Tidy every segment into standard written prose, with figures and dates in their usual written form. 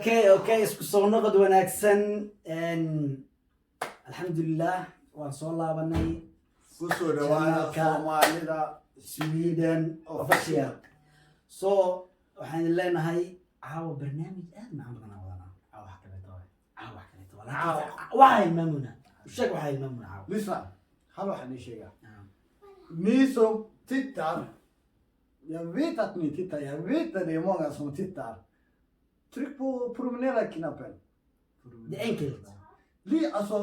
اوكي اسكو soo noqod wanaagsan alxamdulillah waan soo laabanay kusoo dhawaada Soomaalida Sweden official so waxaan leenahay caawa barnaamij aad macaan badan wadana caawa wax kale tahay waxay maamuna sheeg waxay maamuna caawa listen hal waxaan ii sheegaa ni som tittar jag vet att ni tittar jag vet att det är många som tittar tryck på promenera-knappen. det är enkelt alltså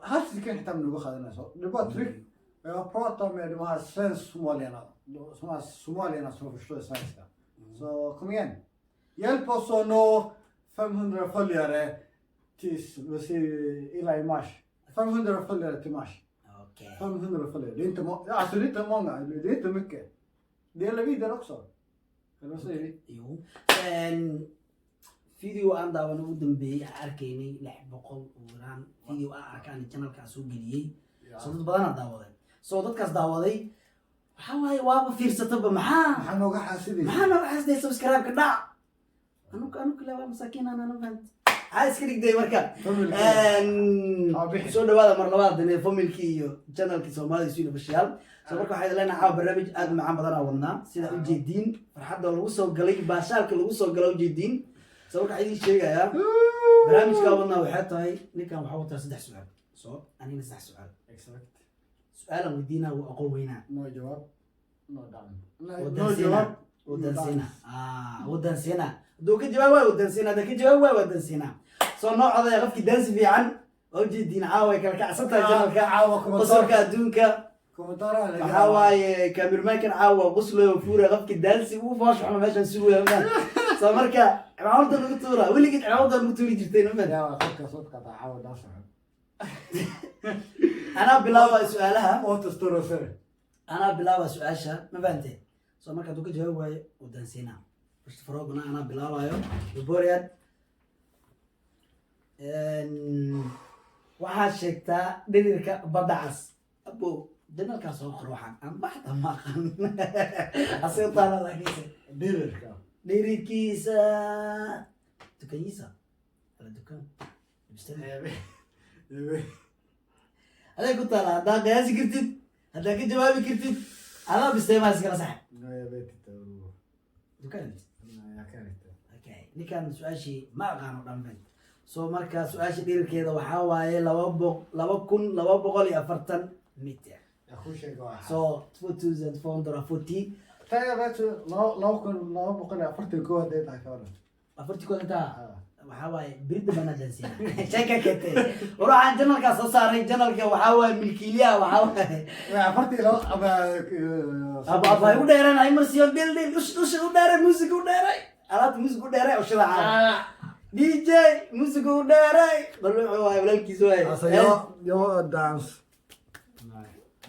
här ska jag hitta något annat så det bara tryck. Jag pratar med de här svensk-somalierna som förstår svenska. Så kom igen. Hjälp oss att nå 500 följare tills vi ser illa i mars. 500 följare till mars. okej 500 följare. Det är inte alltså det är inte många, det är inte mycket. Dela vidare också. Eller vad säger vi? jo video aan daawan ugu dambeeyay arkaynay 600 uraan video arkaan channelka soo geliyay soo dad badan daawaday soo dadkaas daawaday waxa waaye waaba fiirsataba maxaa nooga xasidii subscribe ka dhac anu kale waa masaakiin aan fahant iska dhigday marka soo dhawaada mar labaad inay familki iyo channelki Soomaalida Sweden official soo marka waxay leenahay caawa barnaamij aad macaan badan aan wadnaa sida u jeedin farxadda lagu soo galay baashaalka lagu soo galay u jeedin soo waxa idin sheegaya barnaamijka wadnaa waxay tahay ninkan waxa wataa 3 su'aal soo anina 3 su'aal exact su'aal weydiina oo aqoon weynaa no jawaab no dam no jawaab wadan sina doo ka jawaab waa wadan sina da ka jawaab waa wadan sina soo noocada qofkii dance fiican oo jeedin caawa kala kacsantaa janalka caawa qosolka adduunka waxa waaye cameraman-kan caawa qoslo fuura qofkii dance uu faasho meeshan suugaa soo marka عاودة الدكتورة واللي قلت عاودة الدكتورة جبتين من يا صوتك عاود أصعب أنا بلاوة سؤالها أوتستورو سر أنا بلاوة سؤالها ما بنتي سو ما كنتو كجاوب ودنسينا بس فروقنا أنا بلاوة يوم ببوريان waxaa sheegtaa dhirirka badda cas abo janalkaas oo qurxan aan baxda maqan asii taala laakiin dhirirka dhirirkiisa dukaankiisa ala dukaan aday ku taala haddaa qiyaasi kartid haddaa ka jawaabi kartid adaa bisteemaa iskala sax dukaan okay ninkan su-aashii ma aqaano dhanben soo marka su-aasha dhirirkeeda waxaa waaye 2240 mitir so 2440 تايا باتو لو بقول أفرتي كود ده تاكل أفرتي كود ده وحواي بريد بنا جنسينا شكا كتير وروح عند جنرال كاس صار جنرال كا وحواي ملكيليا وحواي أفرتي لو أبا يقول ده أنا إمرسيون ديل وش يقول ده موسيقى يقول ده ألات موسيقى يقول ده وش لا دي جي موسيقى يقول ده بلو حواي ولا الكيسوي يو دانس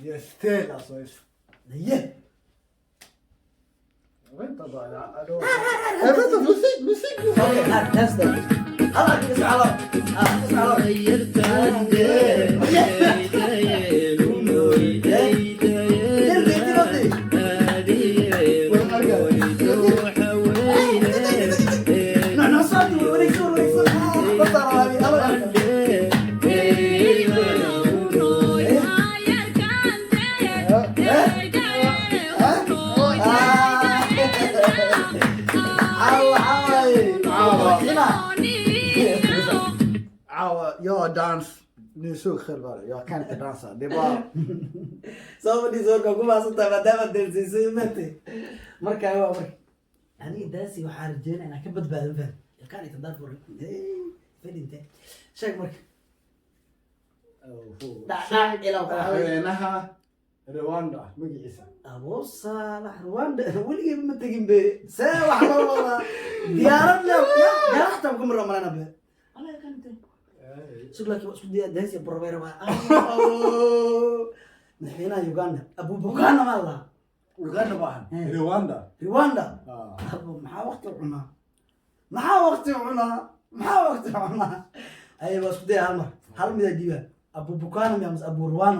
يستيل أصلا يه vänta bara. Vänta, musik. Okej, nästa. Alla kan alla. Jag dans nu så själva jag kan inte dansa det bara så det så kan komma så där där det så mete marka waa marka ani daasi waxa rajeen inaan ka badbaado faham ya kan inta dad fur fadinte sheeg marka ila haweenaha Rwanda magiisa Abu Salah Rwanda waliga ma tagin be saa wax loo wada diyaarad la ya xataa ku marana be ala kanta شغلك واسودي دانسي بروفيرا ما نحينا يوغندا ابو بوغانا والله يوغندا باهن رواندا ابو مع وقت عنا ايوه واسودي هل ميدا ديبا ابو بوغانا مس ابو روان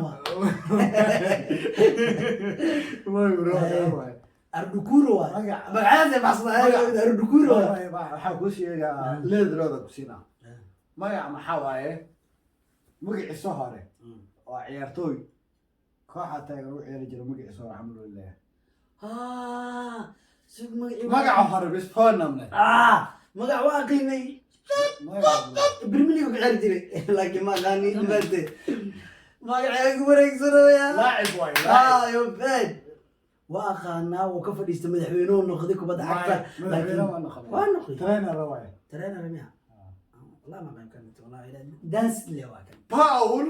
ما يروح ardukuro Magaca. magacaasa baxsada ardukuro waxaa kuu sheegaa leedrooda ku siinaa magaca maxaa waaye magaciisa hore oo ciyaartooy kooxaa taagan u ciyaari jira magaciisa hore alxamdulilah magaca hore bis phone magac waa qiimay برميلي وقعد جري لكن ما غني بس ما قاعد wareegsano ya لاعب واي يا فهد واخانا وكفر يستمد حوينون ناخذ كبد حتى لكن وانا ترينر واي ترينا رميها والله ما كان والله دانس اللي واكل باول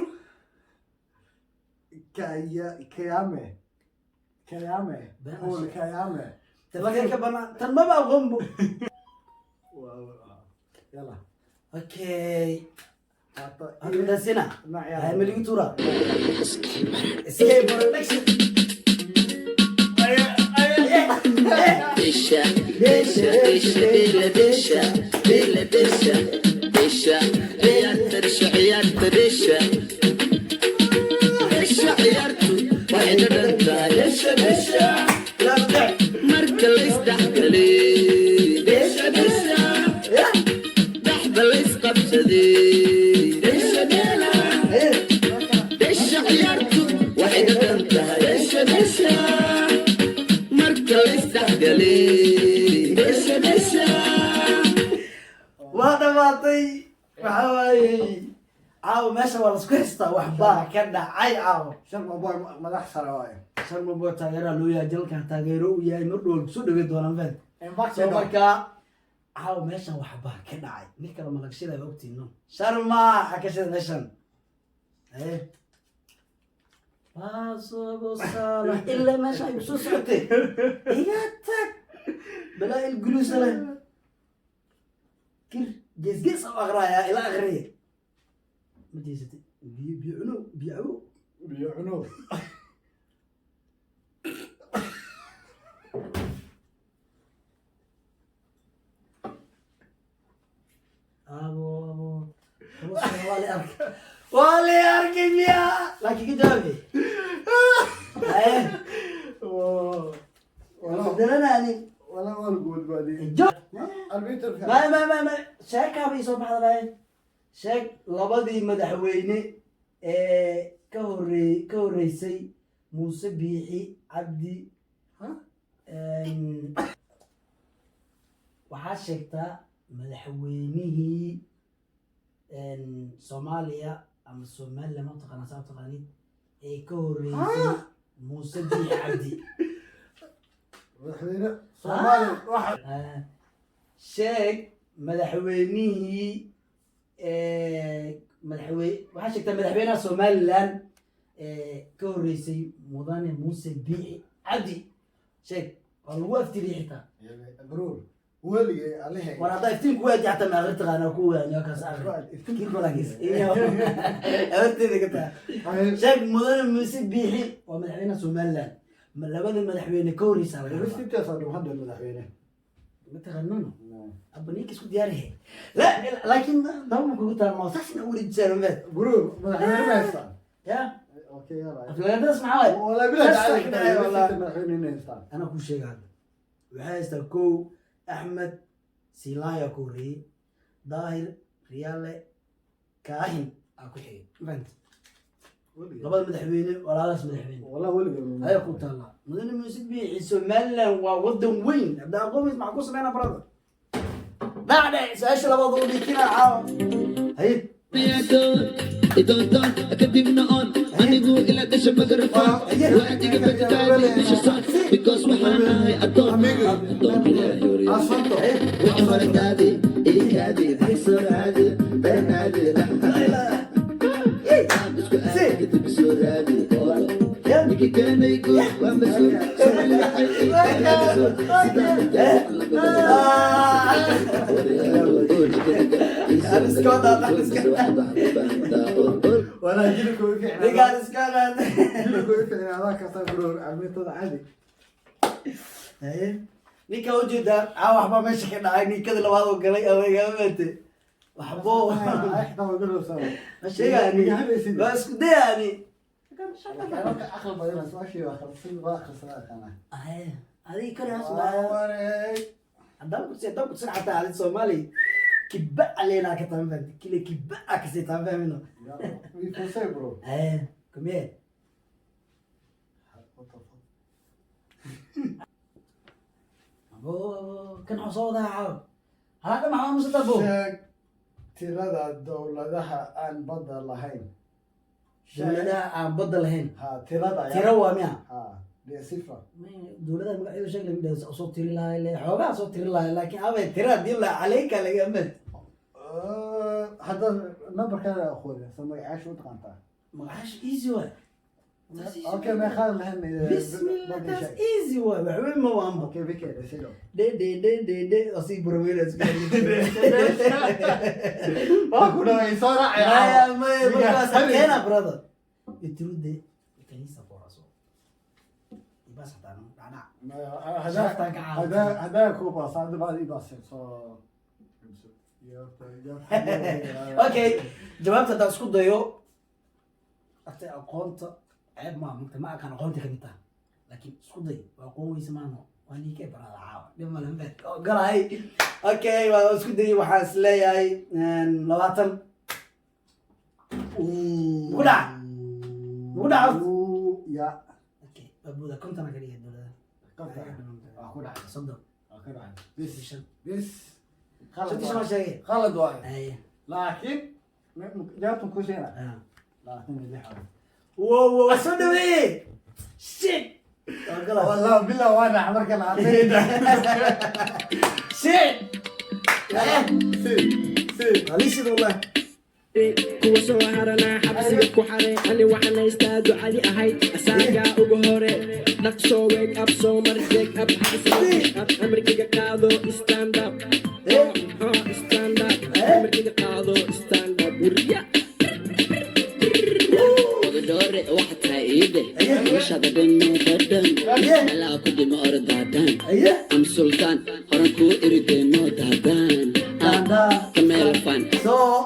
كيامي باول كيامي تلاقي كبنا تنبا بقى غمبو يلا اوكي هذا سنة هاي مليون تورا اسكيب برودكشن دشة دشة دشة بيلا دشة بيلا دشة دشة عيار ترشة عيار ترشة دشة عيارتو واحد رنتا دشة دشة لا بدع مركل يستحقلي دشة دشة دحبل يسقبسدي دشة ديلا دشة عيارتو واحد رنتا دشة دشة مركل يستحقلي دشة دشة وهذا باطي وحواي عاو ماشي ولا سكيستا وحبا كنا عاي عاو شرم ابوي مدح سراواي شرم بو تاgeera loo yahay jalka taageero u yahay mar dhow soo dhaweey doonaan fad Impact soo marka caaw meeshan waxba ka dhacay mid kale malagshada ogtiino sharma akashada meeshan واصب الصالح إلا ما شايف شو صوتي إياتك بلا الجلوس له كير جزجس أو أغرايا إلى أغرية ما جيستي بيعو بيعنو أبو والي أركب يا لكن كجابي دلنا يعني ولا نقول بعدين جو البيت ما شاك أبي صباح هذا شاك لبدي مدحويني كوريسي موسى بيحي عبدي ها وحاشكتا مدحوينه سوماليا أما الصومال لما تقنا سام تقانين كوريسي موسى بيحي عبدي وحدينا صومالي واحد sheeg madaxweynihii waxaa sheegtaa madaxweynaha somaliland ka horreysay mudane muuse biixi cabdi sheeg waa lagu aftiriyay xitaa برور ولي عليه war haddaa iftiinku waadi xataa ma aqri taqaana ku waani kaas aqri kirbalagis abarteeda ka taa sheeg mudane muuse biixi waa madaxweynaha somaliland labada madaxweyne ka horreysa بس انت صار محمد المدحوينه ما تغنونه أبنيك اسكت دياره لا لكن ضمك قلت أنا ما صحش نقول الجرمات برور مدحوينه ما يستاهل يا اوكي يلا أفلام ده اسمع واي ولا بلا أستحي معي والله. تعالى المدحوينه يستاهل أنا كل شيء هذا وحاجة كو أحمد سيلايا كوري ظاهر ريال كاهن أكو شيء فهمت لبعض مدحوينه ولا لاش مدحوينه والله ولي هاي قلت الله مدن الموسيقى بيعيسو مالا وودن وين أبدا أقوم يسمع قصة أنا برادر بعد سأشرب أضربي كنا عاو هاي anigu ila dhasha magarafaan wacdiga faditaadi bishasan because waxaan ahay adoon waxbarataadi iikaadi bisoraadi beenaadi isku aadi bisoraadi ninki keenaygu waa mas-uul وانا اجيلك ويفعل رجال اسكالات اجيلك ويفعل هذاك صبرور عميتو عادي ninka ujeeda waxba meesha ka dhacay ninkada labaad oo galay adeegaamate waxbo احنا نقول سوا sheegani baa isku dayani اخر بدينا سوا شيء اخر سن واخر سنه انا هذه كره اسمها دمك تسرع حتى على الصومالي كبا علينا كتام فهمت كل كبا اكسي تام فاهمينه يفوسي برو ايه كمية ابو كان عصوده عاود هذا ما هو مصدبو sheeg tirada dowladaha aan badda lahayn دولة عم بدل هين ha tirada تروى ميا ha dee sifa دولة مقعدو شكل من صوت تيري لا لا حوغا صوت تيري لا لكن ابي ترى دي لا عليك لا جمد hadda numberkeeda aqoon samay cash u taqaantaa معاش ايزي واي okay ma khaal lahayn بسم الله تاس ايزي واي بعمل ما وامبو okay bike sido دي اصي برويلس waa ku dhahay soo ما سكينة برادر يترود دي الكنيسة فوراسو يباس حتى انا هذا كوبا صار بعد يباس اوكي جوابت هذا اسكو دايو أتى أقونت عيب ما كان أقونت كنتا لكن اسكو دايو وأقوم يسمعنا واني كيف أنا عاود لما لم بيت قال هاي اوكي واسكو دايو وحاس لي هاي لواتن وقدع يا اوكي ابو كنت انا قريب أخونا صدق بس شفت شو شيء خالد واحد اي لكن جابتهم كوسينا لكن اللي حاول واو صدق ايه شيت والله بالله وانا عمرك انا عطيت شيت سي ليش والله kuwa soo harana xabsiga ku xaray ani waxaan haystaa ducadi ahayd asaaga ugu hore dhaqso wake up soo mar shake up amarkiga qaado stand up stand up amarkiga qaado stand up wuriya ودوري واحد عيده مش هذا بينه بدن لا كنت ما أرد دادان أم سلطان هرنكو إريدينو دادان كمل فن سو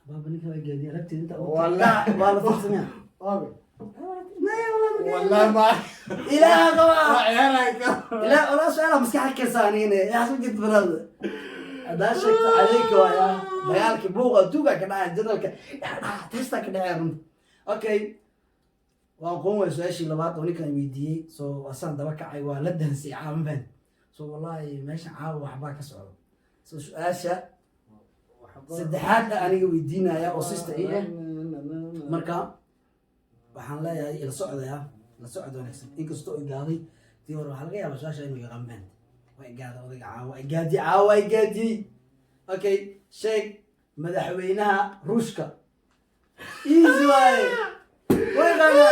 بابا نيكا جدي عرفت انت والله فرصنا والله ما لا طبعا عيالك لا ولا سؤال مسكحك كسانين يا حسن جد برد هذا شكت عليك ويا ديالك بوغا دوغا كنا جدلك تستا كنا اوكي وقوم سؤاشي لبعض ونيكا ويديي سو اصلا دبك عي waa la dansay caaman so wallahi meesha caaw waxba ka socdo so su'aasha saddexaad aniga weydiinaya oo sista ii ah marka waxaan leeyahay ila socdaya la socdo wanaagsan inkastoo ay gaaday tii hore waxaa laga yaabaa su'aasha inuu yaqaan way gaada odayga caawa ay gaadi okay sheeg madaxweynaha ruushka easy way ويغنى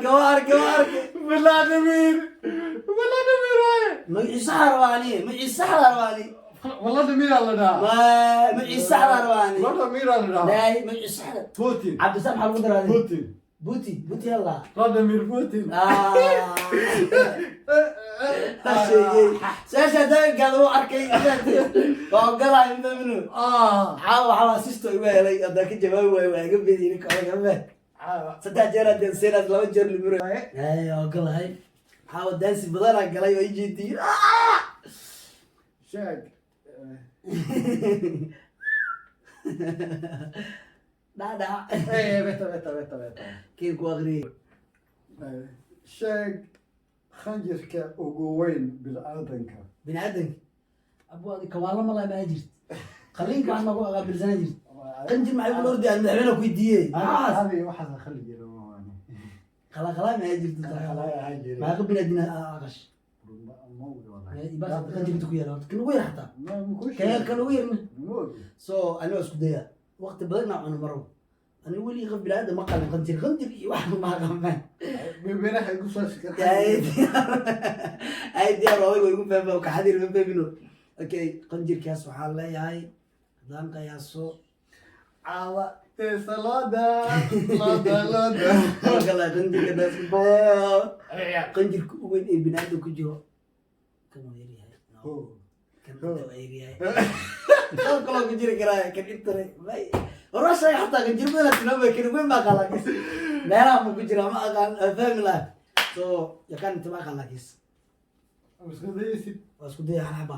وارك فلاديمير معي سحر رواني فلاديمير الله دا معي سحر رواني فلاديمير الله دا لا معي سحر بوتين عبد السلام حلو مدري بوتين بوتي يلا فلاديمير بوتين ساشا ده قالوا اركي وقرا منو عاو سيستو يبالي هذاك جواب واي قبيدينك او صدق جرى دنسينا لو جر لمرو اي وقال هاي حاول دانسي بدل قال يجي دي شاك لا ايه بيتا كيف كواغري شاك خنجرك ugu weyn bilaadanka بنادم ابو هذه كوالا ما لا جرت خليك معنا ابو قبل سنه جرت قنجر معي بالوردي عند مدحوينه كويديه هذه واحد خلي جرو خلا ما جرت ما قبل ادنا اغش يبقى قنجر تكويا كل وين حتى كان وين سو انا اسكو ديا وقت بدنا انا مره انا ولي غير بلاد ما قال قنجر واحد ما قام بيبينا حيقول سكر اي دي روي ويقول فاهم وكحدير من بينو اوكي قنجر كاس waxaa leeyahay daan qiyaaso caawa salada kala qanjir kaas boo qanjir ku weyn ee binaadam ku jiro kan weeriyahay kan weeriyahay kala ku jiri karaa kan intare bay ورشة حتى قنجر بنا تنبه كده وين ما قالك لا ما كجرا ما قال فهم لا so jag kan inte maka lakis waa isku daya hal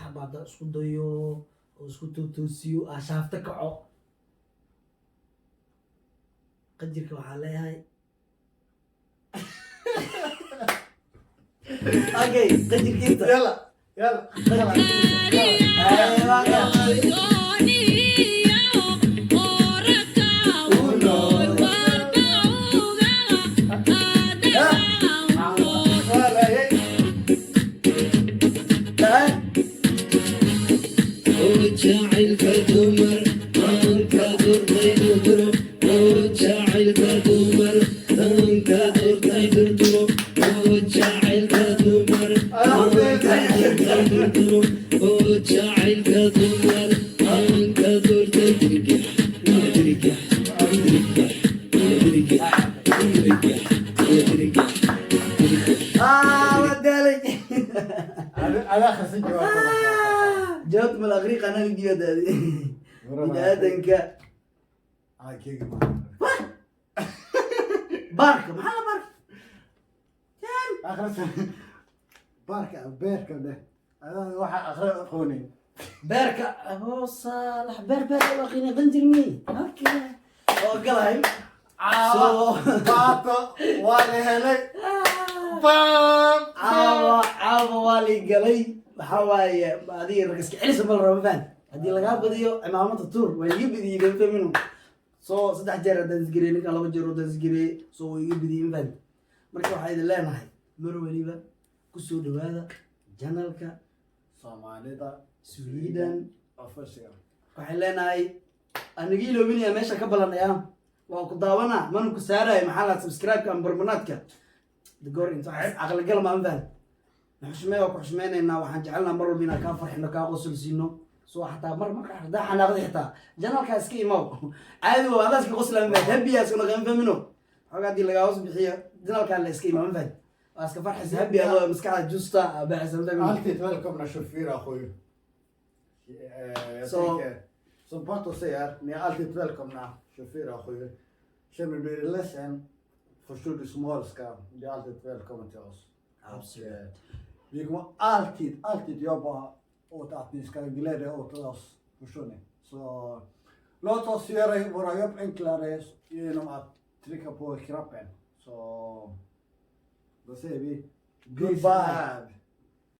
xaba hadda isku dayo oo isku tuutuusiyo shaafta kaco qajirka waxaa leeyahay okay qajirkiinta يلا جاعل كدمر أنك درتي ددرو جاعل كدمر أنك درتي ددرو جاعل كدمر أنك درتي ددرو جاعل كدمر أنك درتي ترجع ترجع ترجع ترجع ترجع ودالي انا خسيت جاوبت من الاغريق انا اللي هذه بنادنك كيك باركه محل باركه اخر باركه ده انا واحد اخر قوني باركه ابو صالح بربر واخينا بنجرمي اوكي وقلهم باطو والي هلي بام عاوة والي قلي وحواي هذه الرقص علس بالرمضان هذه لقاها بديو امامة التور ويجيب بدي يدفع منهم سو صدح جرى دنسجري لك الله بجرو دنسجري سو يجيب بدي ينفن مركب حيد الله نحي مرو وليبا كسو هذا جنالك صوماليدا سويدن اوفيشال waxay leenahay anigii loobinaya meesha ka balanaya waa ku daawana man ku saaray maxaa la subscribe ka barnaamijka goor inta aqal gal ma anfan xushmay oo ku xushmeynayna waxaan jecelnaa mar walba inaan ka farxino ka qosol siino soo xataa mar xadaa xanaaqdi xitaa janalka iska imaw caadi waa adas ka qoslan ma habiyaas una qan famino xogaadii laga hoos bixiyo janalka la iska imaw anfan aska farxis habiya oo maskaxda justa baaxsan famino Alltid välkomna 24/7. Som Pato säger, ni är alltid välkomna 24/7. Känner du dig ledsen, förstår du somaliska, du är alltid välkommen till oss. Absolut. Vi kommer alltid jobba åt att ni ska glädja åt oss, förstår ni? Så låt oss göra våra jobb enklare genom att trycka på knappen. Så då säger vi Goodbye.